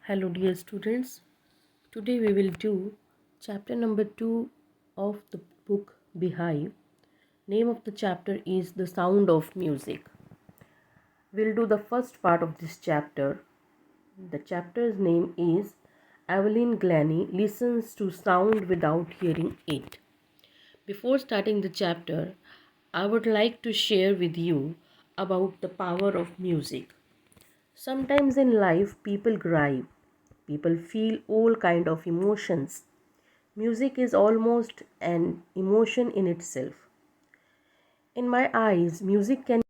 Hello, dear students. Today we will do chapter number 2 of the book Beehive. Name of the chapter is The Sound of Music. We'll do the first part of this chapter. The chapter's name is Evelyn Glennie Listens to Sound Without Hearing It. Before starting the chapter, I would like to share with you about the power of music. Sometimes in life people grieve, people feel all kind of emotions. Music is almost an emotion in itself. In my eyes, music can be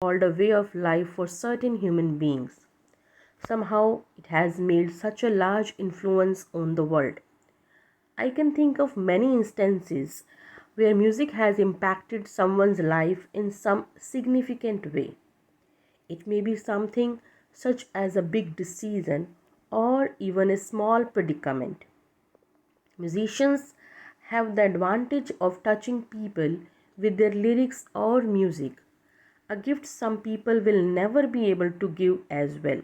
called a way of life for certain human beings. Somehow it has made such a large influence on the world. I can think of many instances where music has impacted someone's life in some significant way. It may be something such as a big decision or even a small predicament. Musicians have the advantage of touching people with their lyrics or music, a gift some people will never be able to give as well.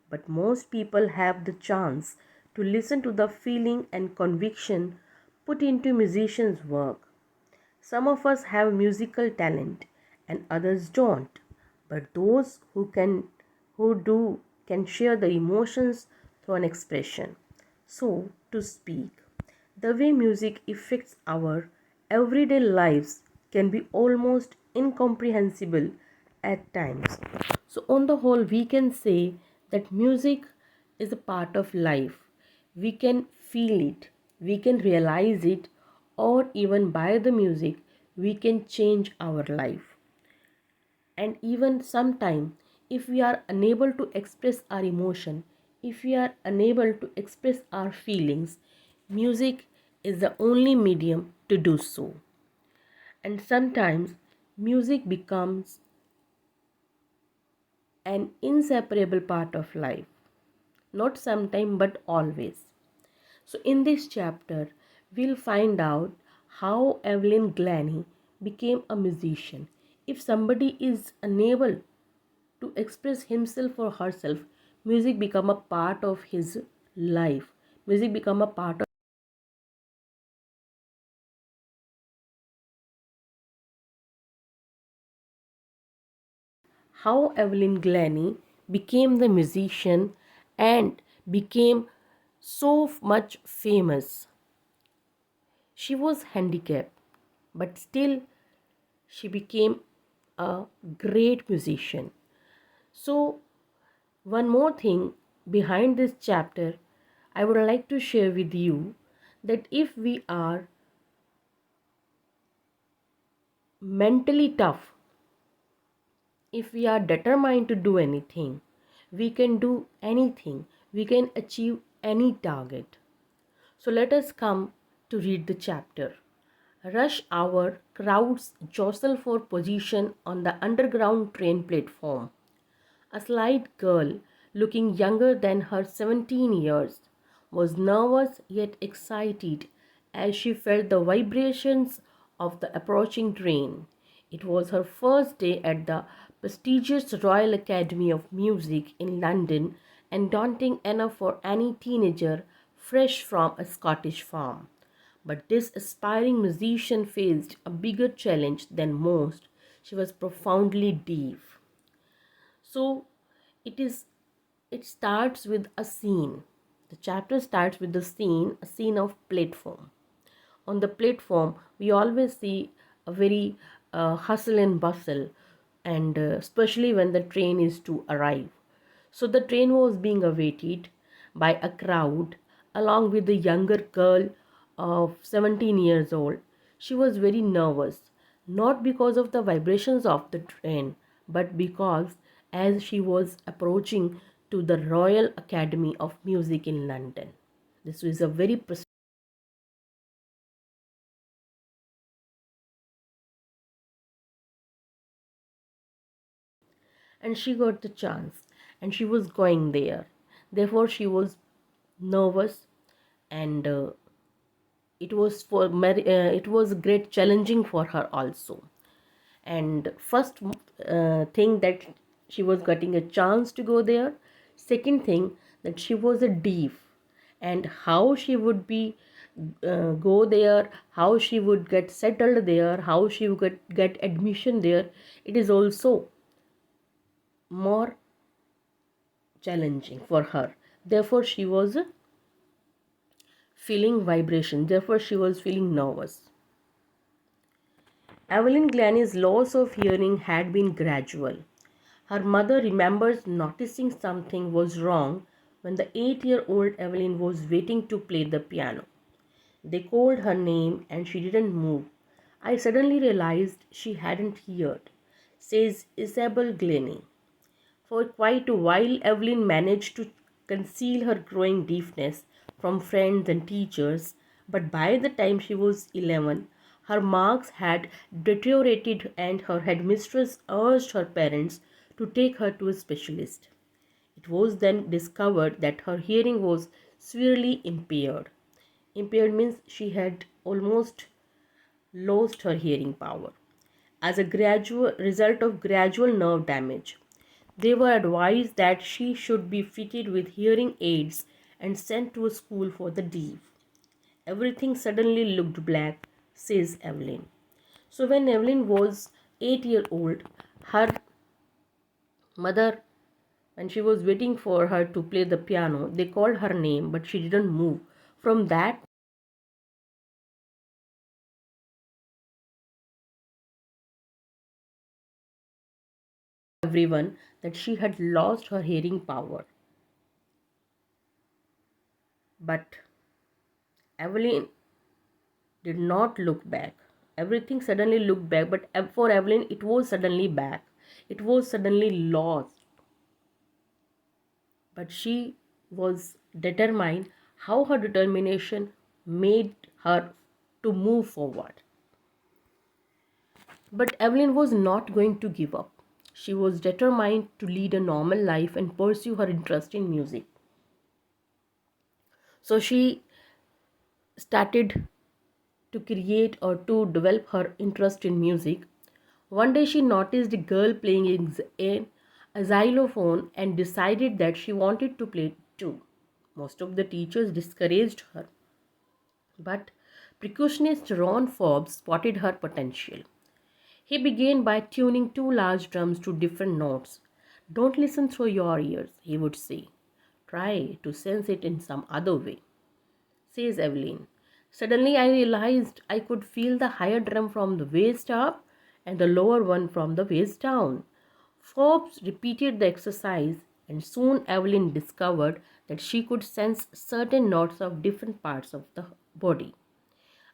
But most people have the chance to listen to the feeling and conviction put into musicians' work. Some of us have musical talent and others don't, but those who do can share the emotions through an expression. So to speak, the way music affects our everyday lives can be almost incomprehensible at times. So on the whole, we can say that music is a part of life. We can feel it, we can realize it, or even by the music we can change our life. And even sometime, if we are unable to express our emotion, if we are unable to express our feelings, music is the only medium to do so. And sometimes music becomes an inseparable part of life, not sometime but always. So, in this chapter, we'll find out how Evelyn Glennie became a musician. If somebody is unable to express himself or herself, music become a part of his life. Music become a part of how Evelyn Glennie became the musician and became so much famous. She was handicapped, but still she became a great musician. So, one more thing behind this chapter, I would like to share with you that if we are mentally tough, if we are determined to do anything, we can do anything, we can achieve any target. So, let us come to read the chapter. Rush hour crowds jostle for position on the underground train platform. A slight girl, looking younger than her 17 years, was nervous yet excited as she felt the vibrations of the approaching train. It was her first day at the prestigious Royal Academy of Music in London and daunting enough for any teenager fresh from a Scottish farm. But this aspiring musician faced a bigger challenge than most. She was profoundly deaf. So it starts with a scene. The chapter starts with a scene of platform. On the platform, we always see a very hustle and bustle, and especially when the train is to arrive. So the train was being awaited by a crowd along with the younger girl of 17 years old. She was very nervous, not because of the vibrations of the train, but because as she was approaching to the Royal Academy of Music in London. This was a very and she got the chance and she was going there. Therefore she was nervous, and it was great challenging for her also. And first thing that she was getting a chance to go there. Second thing, that she was a deaf, and how she would be go there, how she would get settled there, how she would get admission there, it is also more challenging for her. Therefore she was feeling vibration, therefore she was feeling nervous. Evelyn Glennie's loss of hearing had been gradual. Her mother remembers noticing something was wrong when the 8-year-old Evelyn was waiting to play the piano. They called her name and she didn't move. I suddenly realized she hadn't heard, says Isabel Glennie. For quite a while, Evelyn managed to conceal her growing deafness from friends and teachers, but by the time she was 11, her marks had deteriorated and her headmistress urged her parents to take her to a specialist. It was then discovered that her hearing was severely impaired. Impaired means she had almost lost her hearing power as a gradual result of gradual nerve damage. They were advised that she should be fitted with hearing aids and sent to a school for the deaf. Everything suddenly looked black, says Evelyn. So when Evelyn was 8 years old, her mother, when she was waiting for her to play the piano, they called her name, but she didn't move. From that, everyone that she had lost her hearing power. But Evelyn did not look back. Everything suddenly looked back, but for Evelyn, it was suddenly back. It was suddenly lost. But she was determined, how her determination made her to move forward. But Evelyn was not going to give up. She was determined to lead a normal life and pursue her interest in music. So she started to create or to develop her interest in music. One day she noticed a girl playing a xylophone and decided that she wanted to play too. Most of the teachers discouraged her, but percussionist Ron Forbes spotted her potential. He began by tuning two large drums to different notes. Don't listen through your ears, he would say. Try to sense it in some other way, says Evelyn. Suddenly I realized I could feel the higher drum from the waist up and the lower one from the waist down. Forbes repeated the exercise, and soon Evelyn discovered that she could sense certain notes of different parts of the body.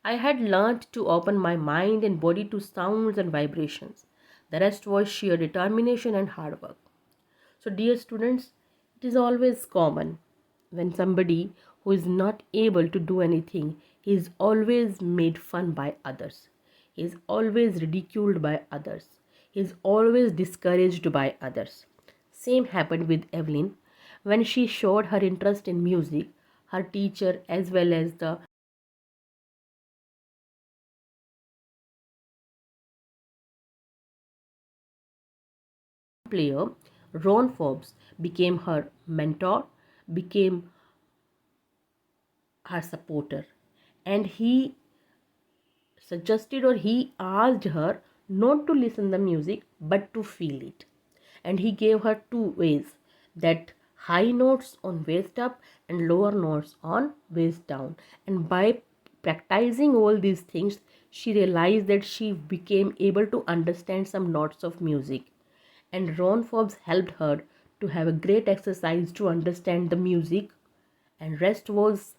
I had learned to open my mind and body to sounds and vibrations. The rest was sheer determination and hard work. So, dear students, it is always common when somebody who is not able to do anything, he is always made fun by others. He is always ridiculed by others. He is always discouraged by others. Same happened with Evelyn. When she showed her interest in music, her teacher as well as the player, Ron Forbes, became her mentor, became her supporter, and he asked her not to listen the music but to feel it. And he gave her two ways, that high notes on waist up and lower notes on waist down. And by practicing all these things, she realized that she became able to understand some notes of music. And Ron Forbes helped her to have a great exercise to understand the music, and rest was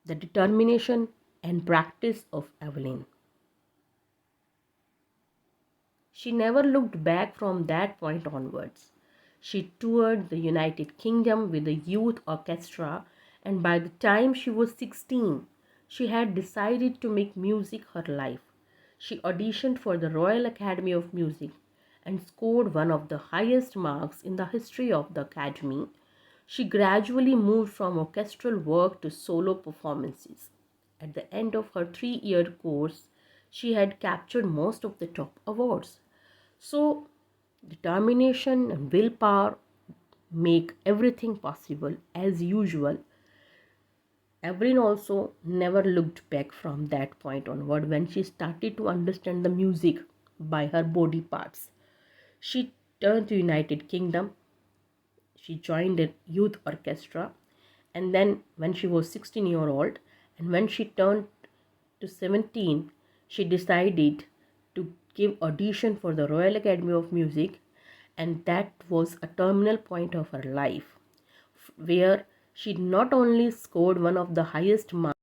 the determination and practice of Evelyn. She never looked back from that point onwards. She toured the United Kingdom with a youth orchestra, and by the time she was 16, she had decided to make music her life. She auditioned for the Royal Academy of Music and scored one of the highest marks in the history of the Academy. She gradually moved from orchestral work to solo performances. At the end of her 3-year course, She had captured most of the top awards. So, determination and willpower make everything possible as usual. Evelyn also never looked back from that point onward when she started to understand the music by her body parts. She turned to United Kingdom. She joined a youth orchestra, and then when she was 16-year old and when she turned to 17, she decided to give audition for the Royal Academy of Music, and that was a terminal point of her life where she not only scored one of the highest marks.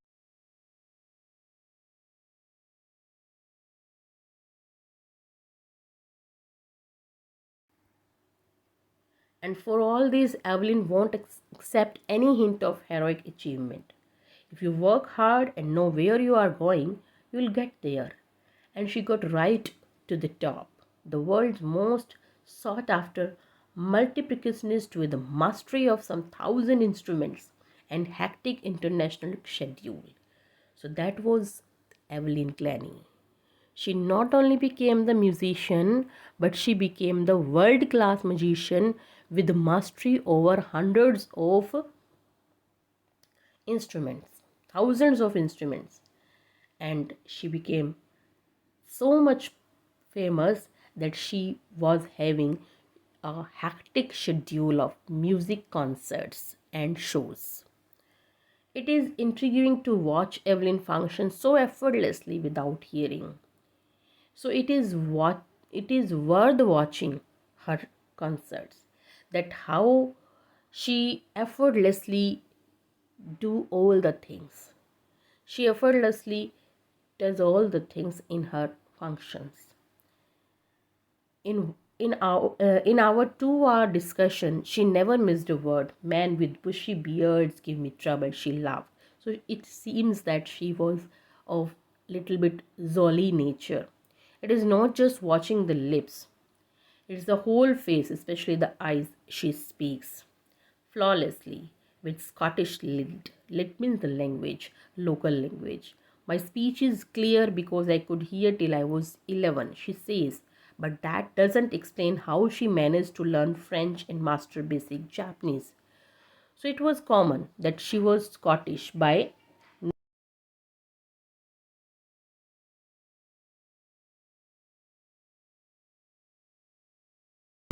And for all this, Evelyn won't accept any hint of heroic achievement. If you work hard and know where you are going, you'll get there. And she got right to the top, the world's most sought after multi-percussionist with a mastery of some thousand instruments and hectic international schedule. So that was Evelyn Glennie. She not only became the musician, but she became the world class magician with mastery over hundreds of instruments, thousands of instruments. And she became so much famous that she was having a hectic schedule of music concerts and shows. It is intriguing to watch Evelyn function so effortlessly without hearing. So it is worth watching her concerts, that how she effortlessly do all the things. She effortlessly does all the things in her functions. In our 2 hour discussion, she never missed a word. Men with bushy beards give me trouble, she laughed. So it seems that she was of little bit jolly nature. It is not just watching the lips, it's the whole face, especially the eyes. She speaks flawlessly with Scottish lilt. Lilt means the language, local language. My speech is clear because I could hear till I was 11, she says, but that doesn't explain how she managed to learn French and master basic Japanese. So it was common that she was Scottish by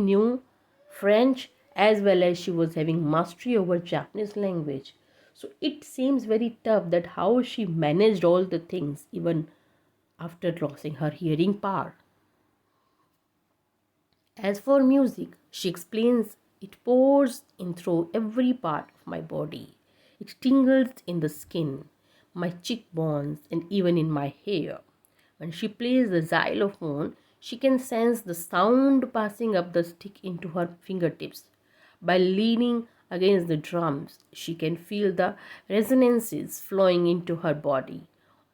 knew French as well as she was having mastery over Japanese language. So it seems very tough that how she managed all the things even after losing her hearing power. As for music, she explains, it pours in through every part of my body. It tingles in the skin, my cheekbones, and even in my hair. When she plays the xylophone, she can sense the sound passing up the stick into her fingertips. By leaning against the drums, she can feel the resonances flowing into her body.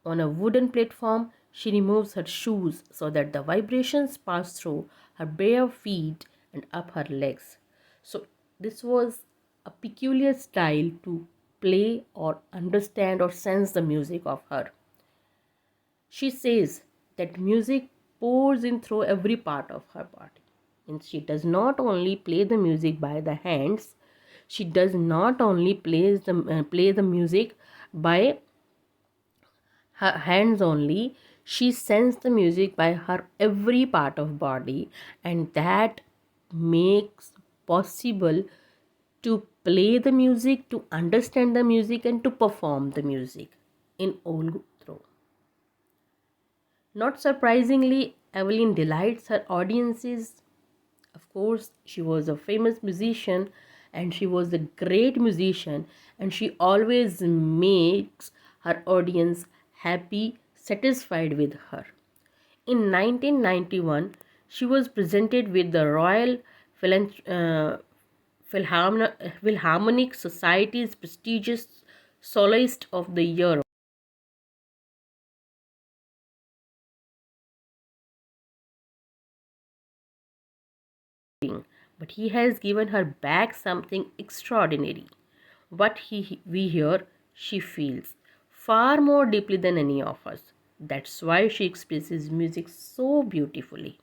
On a wooden platform, she removes her shoes so that the vibrations pass through her bare feet and up her legs. So, this was a peculiar style to play or understand or sense the music of her. She says that music pours in through every part of her body. And she does not only play the music by the hands, she does not only play the music by her hands only, she sends the music by her every part of body, and that makes possible to play the music, to understand the music, and to perform the music in all through. Not surprisingly, Evelyn delights her audiences. Of course, she was a famous musician and she was a great musician, and she always makes her audience happy, satisfied with her. In 1991, she was presented with the Royal Philharmonic Society's prestigious Soloist of the Year. But he has given her back something extraordinary. What we hear, she feels far more deeply than any of us. That's why she expresses music so beautifully.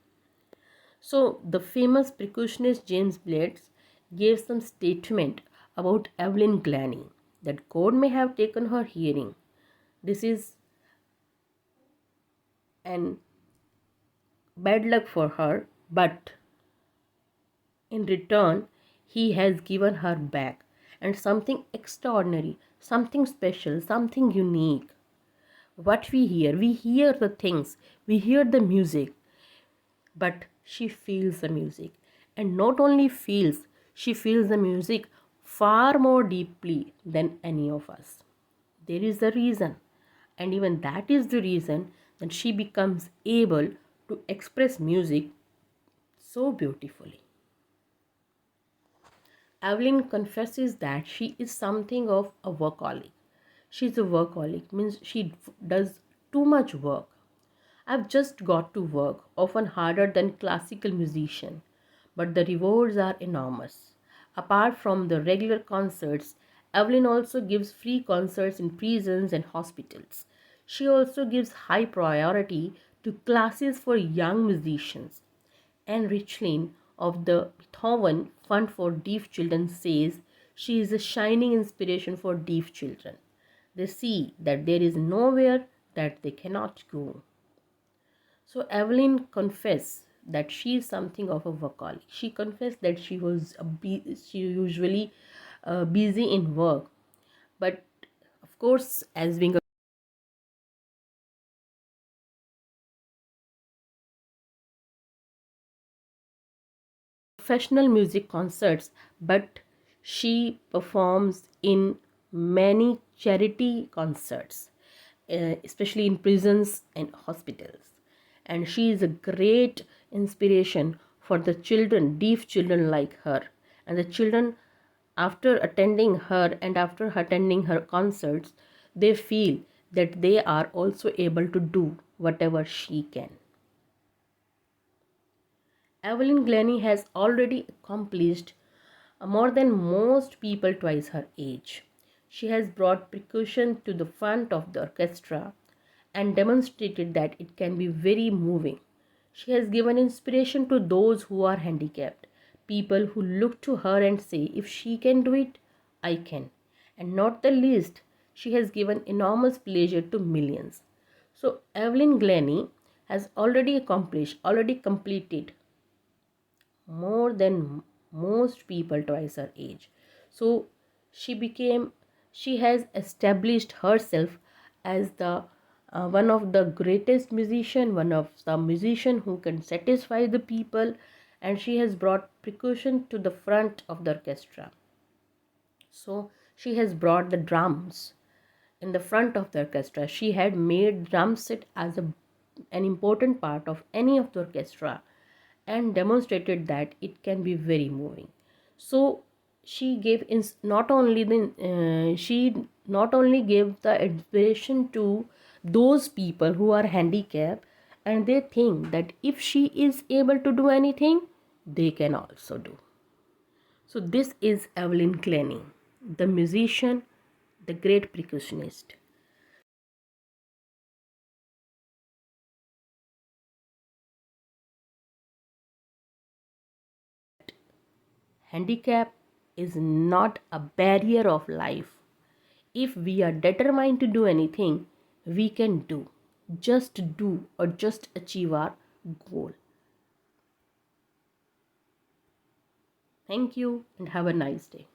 So, the famous percussionist James Blades gave some statement about Evelyn Glennie that God may have taken her hearing. This is an bad luck for her, but in return, he has given her back and something extraordinary, something special, something unique. What we hear the things, we hear the music, but she feels the music. And not only feels, she feels the music far more deeply than any of us. There is a reason, and even that is the reason that she becomes able to express music so beautifully. Evelyn confesses that she is something of a workaholic. She's a workaholic, means she does too much work. I've just got to work, often harder than classical musician, but the rewards are enormous. Apart from the regular concerts, Evelyn also gives free concerts in prisons and hospitals. She also gives high priority to classes for young musicians. Anne Richlin of the Beethoven Fund for Deaf Children says she is a shining inspiration for deaf children. They see that there is nowhere that they cannot go. So Evelyn confessed that she is something of a workaholic. She confessed that she usually busy in work, but of course, as being a professional music concerts, but she performs in many charity concerts, especially in prisons and hospitals. And she is a great inspiration for the children, deaf children like her. And the children, after attending her and after attending her concerts, they feel that they are also able to do whatever she can. Evelyn Glennie has already accomplished more than most people twice her age. She has brought percussion to the front of the orchestra and demonstrated that it can be very moving. She has given inspiration to those who are handicapped, people who look to her and say, if she can do it, I can. And not the least, she has given enormous pleasure to millions. So, Evelyn Glennie has already accomplished, already completed more than most people twice her age. So she has established herself as the one of the greatest musician, one of the musician who can satisfy the people, and she has brought percussion to the front of the orchestra. So she has brought the drums in the front of the orchestra. She had made drum set as an important part of any of the orchestra and demonstrated that it can be very moving. So she gave she not only gave the inspiration to those people who are handicapped, and they think that if she is able to do anything, they can also do. So this is Evelyn Glennie, the musician, the great percussionist. Handicap is not a barrier of life. If we are determined to do anything, we can do. Just do or just achieve our goal. Thank you and have a nice day.